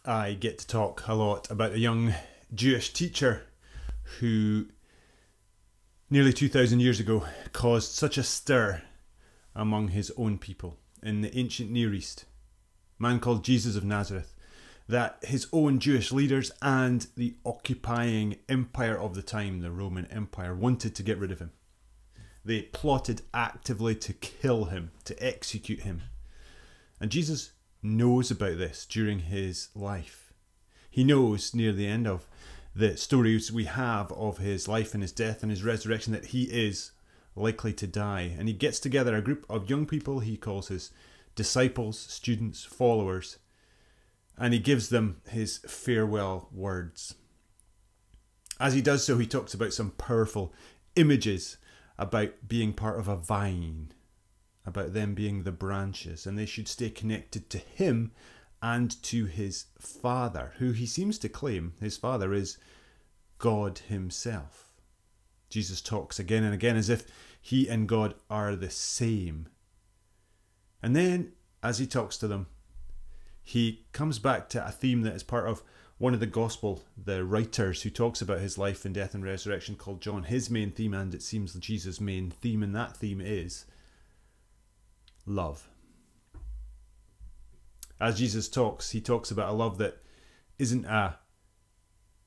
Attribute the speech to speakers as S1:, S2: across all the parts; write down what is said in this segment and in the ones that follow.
S1: I get to talk a lot about a young Jewish teacher who nearly 2,000 years ago caused such a stir among his own people in the ancient Near East, a man called Jesus of Nazareth, that his own Jewish leaders and the occupying empire of the time, the Roman Empire, wanted to get rid of him. They plotted actively to kill him, to execute him. And Jesus knows about this during his life. He knows near the end of the stories we have of his life and his death and his resurrection that he is likely to die. And he gets together a group of young people he calls his disciples, students, followers, and he gives them his farewell words. As he does so, he talks about some powerful images about being part of a vine, about them being the branches, and they should stay connected to him and to his Father, who he seems to claim his Father is God himself. Jesus talks again and again as if he and God are the same. And then, as he talks to them, he comes back to a theme that is part of one of the gospel, the writers who talks about his life and death and resurrection, called John. His main theme, and it seems Jesus' main theme, and that theme is love. As Jesus talks, he talks about a love that isn't a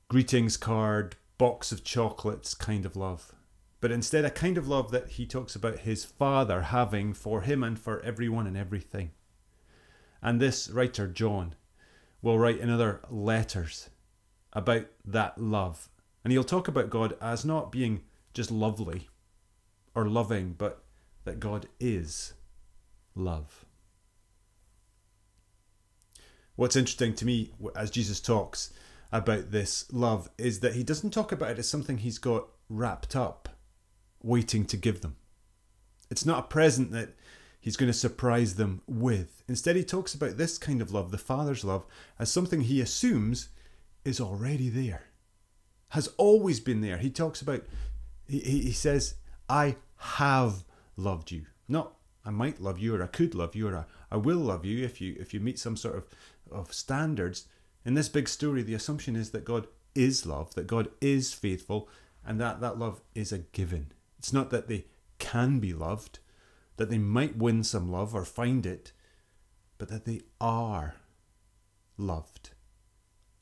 S1: greetings card, box of chocolates kind of love, but instead a kind of love that he talks about his Father having for him and for everyone and everything. And this writer, John, will write in other letters about that love. And he'll talk about God as not being just lovely or loving, but that God is love. What's interesting to me as Jesus talks about this love is that he doesn't talk about it as something he's got wrapped up, waiting to give them. It's not a present that he's going to surprise them with. Instead, he talks about this kind of love, the Father's love, as something he assumes is already there, has always been there. He talks about, he says, I have loved you. Not I might love you, or I could love you, or I will love you if you meet some sort of standards. In this big story, the assumption is that God is love, that God is faithful, and that love is a given. It's not that they can be loved, that they might win some love or find it, but that they are loved,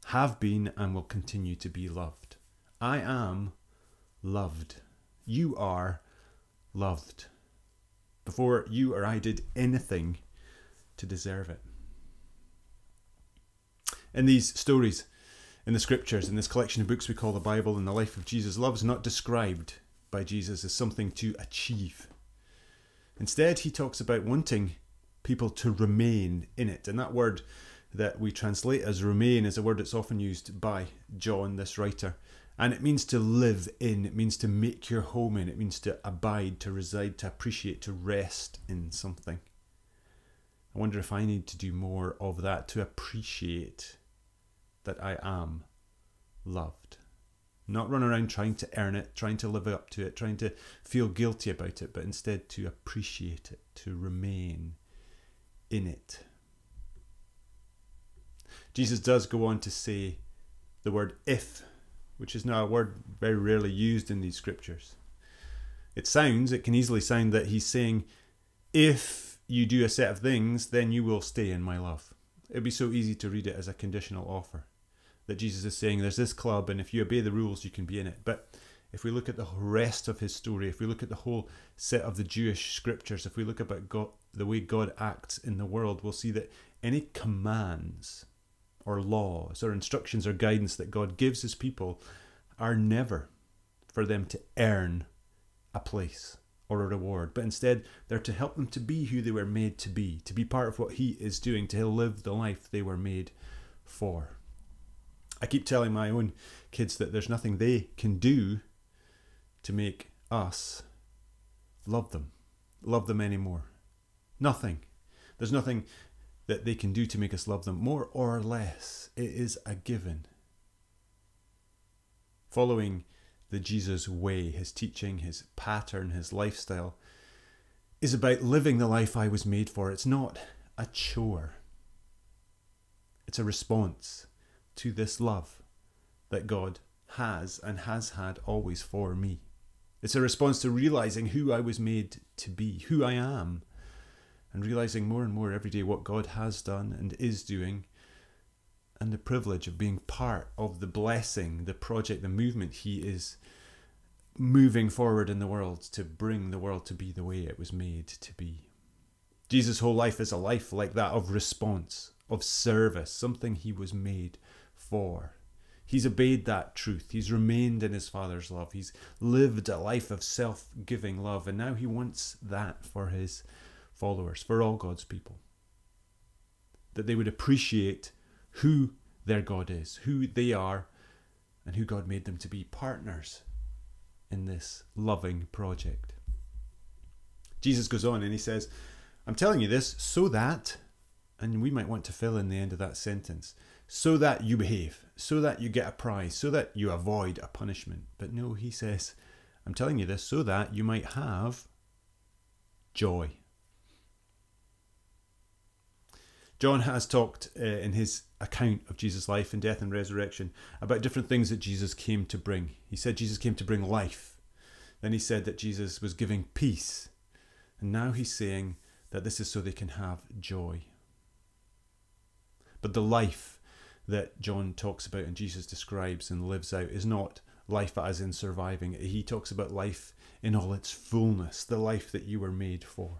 S1: have been and will continue to be loved. I am loved. You are loved. Before you or I did anything to deserve it. In these stories, in the scriptures, in this collection of books we call the Bible, and the life of Jesus, love is not described by Jesus as something to achieve. Instead, he talks about wanting people to remain in it. And that word that we translate as remain is a word that's often used by John, this writer. And it means to live in, it means to make your home in, it means to abide, to reside, to appreciate, to rest in something. I wonder if I need to do more of that, to appreciate that I am loved. Not run around trying to earn it, trying to live up to it, trying to feel guilty about it, but instead to appreciate it, to remain in it. Jesus does go on to say the word if, which is now a word very rarely used in these scriptures. It can easily sound that he's saying, if you do a set of things, then you will stay in my love. It'd be so easy to read it as a conditional offer. That Jesus is saying there's this club and if you obey the rules you can be in it. But if we look at the rest of his story, if we look at the whole set of the Jewish scriptures, if we look about God, the way God acts in the world, we'll see that any commands or laws or instructions or guidance that God gives his people are never for them to earn a place or a reward, but instead they're to help them to be who they were made to be part of what he is doing, to live the life they were made for. I keep telling my own kids that there's nothing they can do to make us love them anymore. Nothing. There's nothing that they can do to make us love them more or less. It is a given. Following the Jesus way, his teaching, his pattern, his lifestyle, is about living the life I was made for. It's not a chore. It's a response to this love that God has and has had always for me. It's a response to realizing who I was made to be, who I am, and realizing more and more every day what God has done and is doing, and the privilege of being part of the blessing, the project, the movement He is moving forward in the world to bring the world to be the way it was made to be. Jesus' whole life is a life like that of response, of service, something He was made for. He's obeyed that truth. He's remained in His Father's love. He's lived a life of self-giving love, and now He wants that for His followers, for all God's people. That they would appreciate who their God is, who they are, and who God made them to be, partners in this loving project. Jesus goes on and He says, I'm telling you this so that, and we might want to fill in the end of that sentence, so that you behave, so that you get a prize, so that you avoid a punishment. But no, He says, I'm telling you this so that you might have joy. John has talked in his account of Jesus' life and death and resurrection about different things that Jesus came to bring. He said Jesus came to bring life. Then he said that Jesus was giving peace. And now he's saying that this is so they can have joy. But the life that John talks about and Jesus describes and lives out is not life as in surviving. He talks about life in all its fullness, the life that you were made for.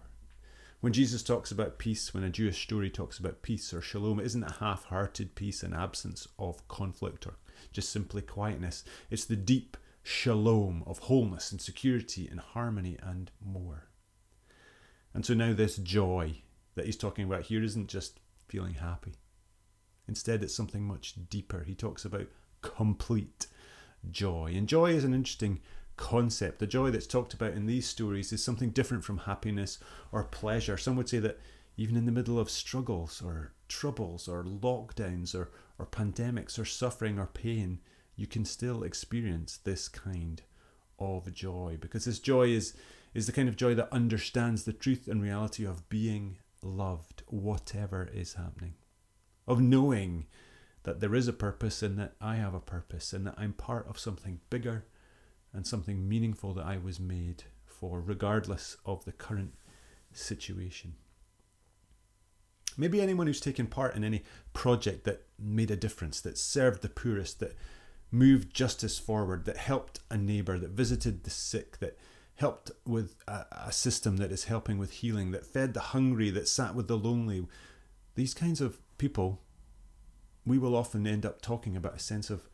S1: When Jesus talks about peace, when a Jewish story talks about peace or shalom, it isn't a half-hearted peace, an absence of conflict or just simply quietness. It's the deep shalom of wholeness and security and harmony and more. And so now this joy that he's talking about here isn't just feeling happy. Instead, it's something much deeper. He talks about complete joy. And joy is an interesting concept. The joy that's talked about in these stories is something different from happiness or pleasure. Some would say that even in the middle of struggles or troubles or lockdowns or pandemics or suffering or pain, you can still experience this kind of joy, because this joy is the kind of joy that understands the truth and reality of being loved, whatever is happening, of knowing that there is a purpose and that I have a purpose and that I'm part of something bigger and something meaningful that I was made for, regardless of the current situation. Maybe anyone who's taken part in any project that made a difference, that served the poorest, that moved justice forward, that helped a neighbour, that visited the sick, that helped with a system that is helping with healing, that fed the hungry, that sat with the lonely. These kinds of people, we will often end up talking about a sense of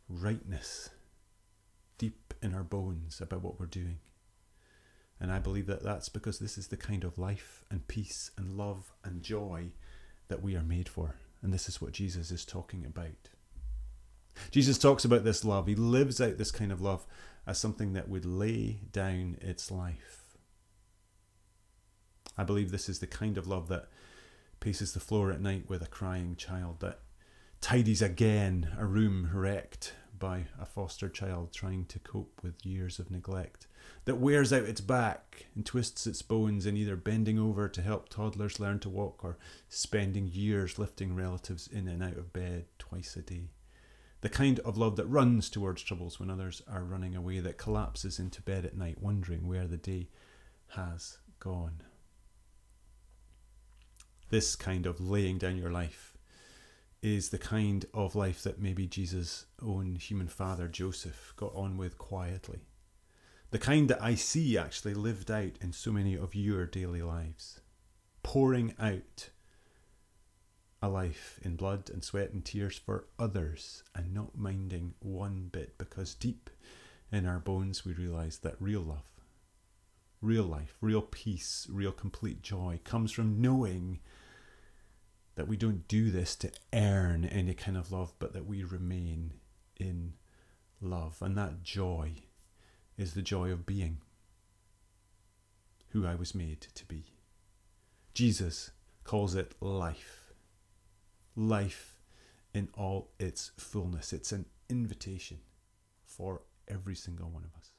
S1: rightness deep in our bones about what we're doing. And I believe that that's because this is the kind of life and peace and love and joy that we are made for. And this is what Jesus is talking about. Jesus talks about this love. He lives out this kind of love as something that would lay down its life. I believe this is the kind of love that paces the floor at night with a crying child, that tidies again a room wrecked by a foster child trying to cope with years of neglect, that wears out its back and twists its bones in either bending over to help toddlers learn to walk or spending years lifting relatives in and out of bed twice a day. The kind of love that runs towards troubles when others are running away, that collapses into bed at night wondering where the day has gone. This kind of laying down your life is the kind of life that maybe Jesus' own human father, Joseph, got on with quietly. The kind that I see actually lived out in so many of your daily lives. Pouring out a life in blood and sweat and tears for others and not minding one bit, because deep in our bones we realise that real love, real life, real peace, real complete joy comes from knowing that we don't do this to earn any kind of love, but that we remain in love. And that joy is the joy of being who I was made to be. Jesus calls it life. Life in all its fullness. It's an invitation for every single one of us.